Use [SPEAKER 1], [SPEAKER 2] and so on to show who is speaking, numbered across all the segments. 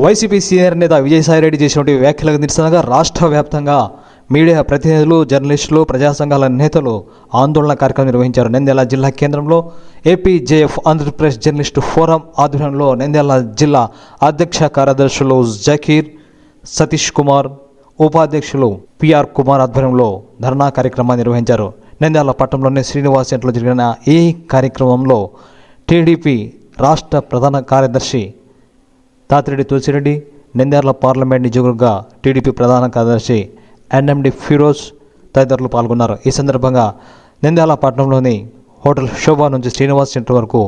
[SPEAKER 1] YCP senior నేత విజయసాయిరెడ్డి చేసినటువంటి వ్యాఖ్యలకు నిరసనగా రాష్ట్ర వ్యాప్తంగా మీడియా ప్రతినిధులు, జర్నలిస్టులు, ప్రజా సంఘాల నేతలు ఆందోళన కార్యక్రమం నిర్వహించారు. నంద్యాల జిల్లా కేంద్రంలో ఏపీజేఎఫ్ ఆంధ్రప్రదేశ్ జర్నలిస్టు ఫోరం ఆధ్వర్యంలో నంద్యాల జిల్లా అధ్యక్ష కార్యదర్శులు జకీర్, సతీష్ కుమార్, ఉపాధ్యక్షులు పిఆర్ కుమార్ ఆధ్వర్యంలో ధర్నా కార్యక్రమాన్ని నిర్వహించారు. నంద్యాల పట్టణంలోని శ్రీనివాస్ సెంటర్లో జరిగిన ఈ కార్యక్రమంలో టీడీపీ రాష్ట్ర ప్రధాన కార్యదర్శి తాతిరెడ్డి తులసిరెడ్డి, నంద్యాల పార్లమెంట్ నియోజకవర్గ టీడీపీ ప్రధాన కార్యదర్శి ఎన్ఎండి ఫిరోజ్ తదితరులు పాల్గొన్నారు. ఈ సందర్భంగా నంద్యాల పట్టణంలోని హోటల్ శోభా నుంచి శ్రీనివాస్ సెంటర్ వరకు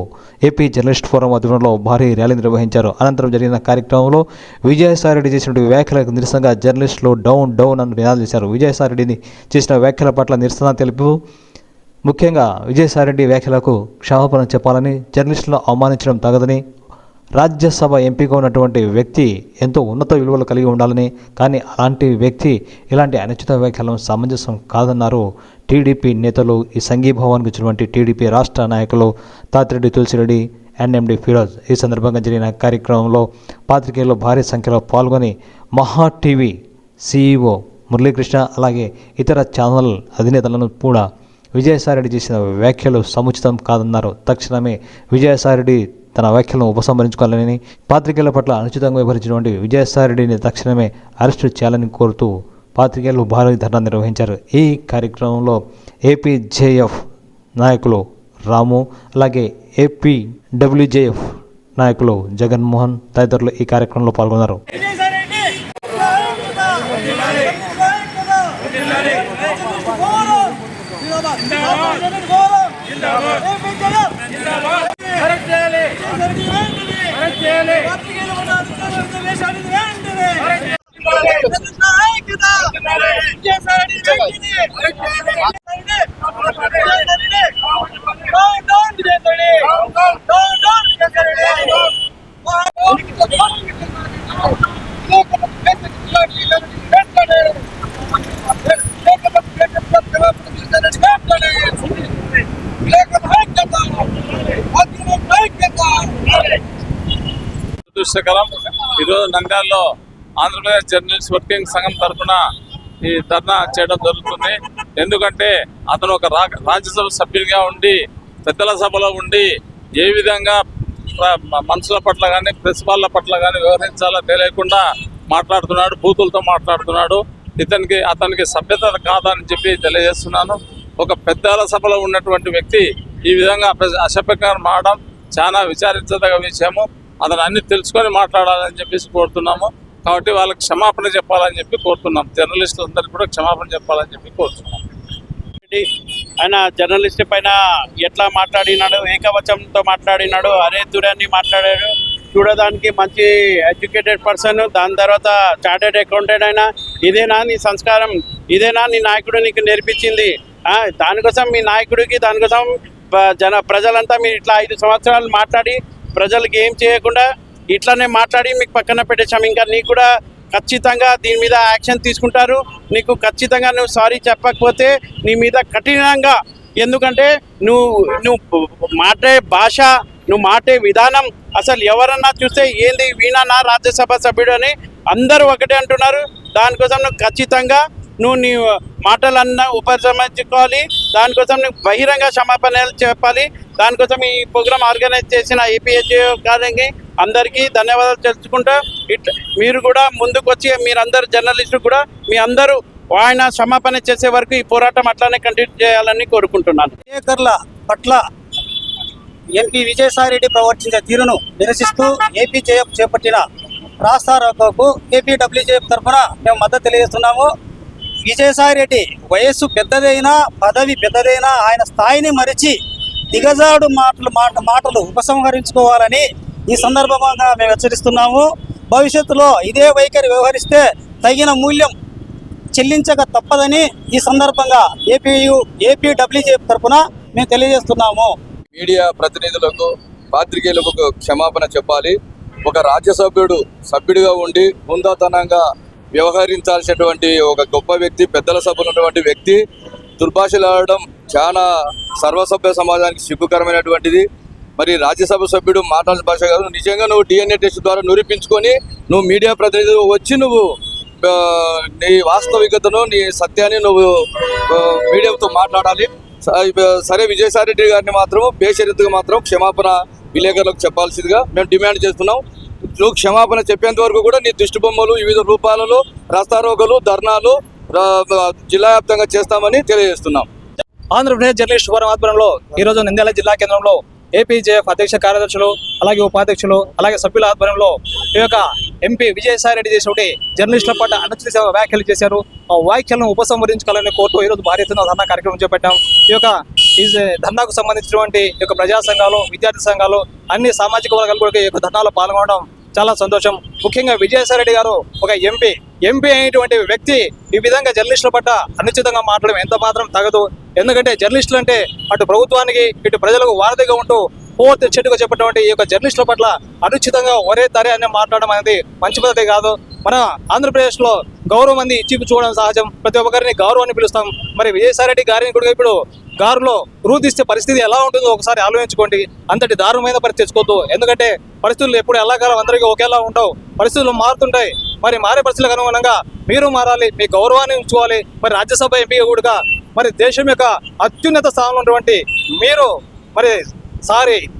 [SPEAKER 1] ఏపీ జర్నలిస్ట్ ఫోరం ఆధ్వర్యంలో భారీ ర్యాలీ నిర్వహించారు. అనంతరం జరిగిన కార్యక్రమంలో విజయసాయిరెడ్డి చేసిన వ్యాఖ్యలకు నిరసనగా జర్నలిస్టులు డౌన్ డౌన్ అని నినాదాలు చేశారు. విజయసాయిరెడ్డిని చేసిన వ్యాఖ్యల పట్ల నిరసన తెలుపు ముఖ్యంగా విజయసాయిరెడ్డి వ్యాఖ్యలకు క్షమాపణ చెప్పాలని, జర్నలిస్టులను అవమానించడం తగదని, రాజ్యసభ ఎంపీగా ఉన్నటువంటి వ్యక్తి ఎంతో ఉన్నత విలువలు కలిగి ఉండాలని, కానీ అలాంటి వ్యక్తి ఇలాంటి అనుచిత వ్యాఖ్యలను సమంజసం కాదన్నారు టీడీపీ నేతలు. ఈ సంఘీభావానికి వచ్చినటువంటి టీడీపీ రాష్ట్ర నాయకులు తాతిరెడ్డి తులసిరెడ్డి, ఎన్ఎండి ఫిరోజ్. ఈ సందర్భంగా జరిగిన కార్యక్రమంలో పాత్రికేయులు భారీ సంఖ్యలో పాల్గొని మహా టీవీ సీఈఓ మురళీకృష్ణ అలాగే ఇతర ఛానల్ అధినేతలను కూడా విజయసాయిరెడ్డి చేసిన వ్యాఖ్యలు సముచితం కాదన్నారు. తక్షణమే విజయసాయిరెడ్డి తన వ్యాఖ్యలను ఉపసంహరించుకోవాలని, పాత్రికేయుల పట్ల అనుచితంగా వ్యవహరించినటువంటి విజయసాయిరెడ్డిని తక్షణమే అరెస్టు చేయాలని కోరుతూ పాత్రికేయులు భారీ ధర్నా నిర్వహించారు. ఈ కార్యక్రమంలో ఏపీజేఎఫ్ నాయకులు రాము అలాగే ఏపీడబ్ల్యూజేఎఫ్ నాయకులు జగన్మోహన్ తదితరులు ఈ కార్యక్రమంలో పాల్గొన్నారు.
[SPEAKER 2] దురదృష్టకరం. ఈరోజు నంద్యాలలో ఆంధ్రప్రదేశ్ జర్నలిస్ట్ వర్కింగ్ సంఘం తరఫున ఈ ధర్నా చేయడం జరుగుతుంది. ఎందుకంటే అతను ఒక రాజ్యసభ సభ్యునిగా ఉండి పెద్దల సభలో ఉండి ఏ విధంగా మనుషుల పట్ల కానీ ప్రెస్ వాళ్ళ పట్ల కానీ వ్యవహరించాలో తెలియకుండా మాట్లాడుతున్నాడు, బూతులతో మాట్లాడుతున్నాడు. అతనికి సభ్యత కాదని చెప్పి తెలియజేస్తున్నాను. ఒక పెద్దల సభలో ఉన్నటువంటి వ్యక్తి ఈ విధంగా అసభ్యంగా మారడం చాలా విచారించదగ్గ విషయము. అతను అన్ని తెలుసుకొని మాట్లాడాలని చెప్పేసి కోరుతున్నాము. కాబట్టి వాళ్ళకి క్షమాపణ చెప్పాలని చెప్పి కోరుతున్నాం. జర్నలిస్టులందరికీ కూడా క్షమాపణ చెప్పాలని చెప్పి కోరుతున్నాం.
[SPEAKER 3] ఆయన జర్నలిస్ట్ పైన ఎట్లా మాట్లాడినాడు, ఏకవచనంతో మాట్లాడినాడు, అరే దురాన్ని మాట్లాడాడు. చూడడానికి మంచి ఎడ్యుకేటెడ్ పర్సన్, దాని తర్వాత చార్టెడ్ అకౌంటెంట్. అయినా ఇదేనా నీ సంస్కారం, ఇదేనా నీ నాయకుడు నీకు నేర్పించింది? దానికోసం మీ నాయకుడికి, దానికోసం ప్రజలంతా మీరు ఇట్లా 5 సంవత్సరాలు మాట్లాడి ప్రజలకు ఏం చేయకుండా ఇట్లానే మాట్లాడి మీకు పక్కన పెట్టేశాం. ఇంకా నీకు కూడా ఖచ్చితంగా దీని మీద యాక్షన్ తీసుకుంటారు. నీకు ఖచ్చితంగా నువ్వు సారీ చెప్పకపోతే నీ మీద కఠినంగా, ఎందుకంటే నువ్వు మాట్లాడే భాష, నువ్వు మాట్లాడే విధానం అసలు ఎవరన్నా చూస్తే ఏంది వీణానా రాజ్యసభ సభ్యుడు అని అందరూ ఒకటే అంటున్నారు. దానికోసం నువ్వు ఖచ్చితంగా నీ మాటలన్నా ఉపసంహరించుకోవాలి. దానికోసం నువ్వు బహిరంగ క్షమాపణలు చెప్పాలి. దానికోసం ఈ ప్రోగ్రామ్ ఆర్గనైజ్ చేసిన ఏపీహెచ్ఏ గారికి అందరికీ ధన్యవాదాలు తెలుసుకుంటా, మీరు కూడా ముందుకు వచ్చి మీరందరూ జర్నలిస్టు కూడా మీ అందరూ ఆయన క్షమాపణ చేసే వరకు ఈ పోరాటం అట్లానే కంటిన్యూ చేయాలని కోరుకుంటున్నాను.
[SPEAKER 4] విలేకరుల పట్ల ఎంపీ విజయసాయిరెడ్డి ప్రవర్తించే తీరును నిరసిస్తూ ఏపీజేఎఫ్ చేపట్టిన రాస్తారోకోకు ఏపీడబ్ల్యూజేఎఫ్ తరఫున మేము మద్దతు తెలియజేస్తున్నాము. విజయసాయిరెడ్డి వయస్సు పెద్దదైనా, పదవి పెద్దదైనా ఆయన స్థాయిని మరిచి దిగజాడు మాటలు ఉపసంహరించుకోవాలని ఈ సందర్భంగా మేము హెచ్చరిస్తున్నాము. భవిష్యత్తులో ఇదే వైఖరి వ్యవహరిస్తే తగిన మూల్యం చెల్లించక తప్పదని ఈ సందర్భంగా ఏపీడబ్ల్యూజేఎఫ్ తరఫున మేము తెలియజేస్తున్నాము.
[SPEAKER 5] మీడియా ప్రతినిధులకు, పాత్రికేయులకు క్షమాపణ చెప్పాలి. ఒక సభ్యుడిగా ఉండి హుందాతనంగా వ్యవహరించాల్సినటువంటి ఒక గొప్ప వ్యక్తి, పెద్దల సభలో ఉన్నటువంటి వ్యక్తి దుర్భాషలాడడం చాలా సర్వసభ్య సమాజానికి సిగ్గుకరమైనటువంటిది. మరి రాజ్యసభ సభ్యుడు మాట్లాడిన భాష కాదు. నిజంగా నువ్వు DNA టెస్ట్ ద్వారా నిరూపించుకొని నువ్వు మీడియా ప్రతినిధి వచ్చి నువ్వు నీ వాస్తవికతను నీ సత్యాన్ని నువ్వు మీడియాతో మాట్లాడాలి. సరే విజయసాయి రెడ్డి గారిని మాత్రం బేషరతుగా మాత్రం క్షమాపణ విలేకరులకు చెప్పాల్సిందిగా మేము డిమాండ్ చేస్తున్నాం. నువ్వు క్షమాపణ చెప్పేంత వరకు కూడా నీ దిష్టి బొమ్మలు వివిధ రూపాలలో రాస్తారోకలు ధర్నాలు జిల్లా వ్యాప్తంగా చేస్తామని తెలియజేస్తున్నాం.
[SPEAKER 1] ఆంధ్రప్రదేశ్ జర్నలిస్ట్ ఫోరం ఆధ్వర్యంలో ఈరోజు నంద్యాల జిల్లా కేంద్రంలో ఏపీజేఎఫ్ అధ్యక్ష కార్యదర్శులు అలాగే ఉపాధ్యక్షులు అలాగే సభ్యుల ఆధ్వర్యంలో ఈ యొక్క ఎంపీ విజయసాయి రెడ్డి చేసినటువంటి జర్నలిస్టుల పట్ల అనుచిత వ్యాఖ్యలు చేశారు. ఆ వ్యాఖ్యలను ఉపసంహరించుకోవాలని కోరుతూ ఈరోజు భారీ ఎత్తున ధర్నా కార్యక్రమం చేపట్టాం. ఈ యొక్క ధర్నాకు సంబంధించినటువంటి ఈ యొక్క ప్రజా సంఘాలు, విద్యార్థి సంఘాలు, అన్ని సామాజిక వర్గాలు కూడా ఈ యొక్క ధర్నాలో పాల్గొనడం చాలా సంతోషం. ముఖ్యంగా విజయసాయి రెడ్డి గారు ఒక ఎంపీ అయినటువంటి వ్యక్తి ఈ విధంగా జర్నలిస్టుల పట్ల అనుచితంగా మాట్లాడడం ఎంత మాత్రం తగదు. ఎందుకంటే జర్నలిస్టులు అంటే అటు ప్రభుత్వానికి ఇటు ప్రజలకు వారధిగా ఉంటూ పూర్తి చెట్టుగా చెప్పినటువంటి ఈ యొక్క జర్నలిస్టుల పట్ల అనుచితంగా ఒరే తరే అని మాట్లాడడం అనేది మంచి పద్ధతి కాదు. మన ఆంధ్రప్రదేశ్లో గౌరవం మంది ఇచ్చి చూడడం సహజం. ప్రతి ఒక్కరిని గౌరవాన్ని పిలుస్తాం. మరి విజయసాయి రెడ్డి గారిని కూడా ఇప్పుడు గారులో రూధిస్తే పరిస్థితి ఎలా ఉంటుందో ఒకసారి ఆలోచించుకోండి. అంతటి దారుణమైన పరిస్థితి తెచ్చుకోవద్దు. ఎందుకంటే పరిస్థితులు ఎప్పుడు ఎలాకాలం అందరికీ ఒకేలా ఉండవు. పరిస్థితులు మారుతుంటాయి. మరి మారే పరిస్థితులకు అనుగుణంగా మీరు మారాలి, మీ గౌరవాన్ని ఉంచుకోవాలి. మరి రాజ్యసభ ఎంపీ కూడా మరి దేశం యొక్క అత్యున్నత స్థానంలో ఉన్నటువంటి మీరు మరి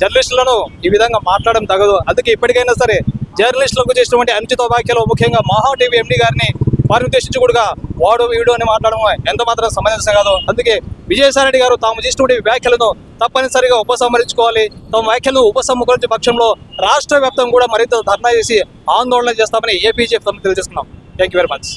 [SPEAKER 1] జర్నలిస్టులను ఈ విధంగా మాట్లాడడం తగదు. అందుకే ఇప్పటికైనా సరే జర్నలిస్టులకు చేసినటువంటి అనుచిత వ్యాఖ్యలు ముఖ్యంగా మహా టీవీ ఎండీ గారిని వారిని ఉద్దేశించి కూడా వాడు వీడు అని మాట్లాడడం ఎంత మాత్రం సమంజసం కాదు. అందుకే విజయసాయి రెడ్డి గారు తాము చేసినటువంటి వ్యాఖ్యలను తప్పనిసరిగా ఉపసంహరించుకోవాలి. తమ వ్యాఖ్యలను ఉపసంహరించే పక్షంలో రాష్ట్ర వ్యాప్తంగా కూడా మరింత ధర్నా చేసి ఆందోళన చేస్తామని ఏపీజేఎఫ్ తెలియజేస్తున్నాం. Thank you very much.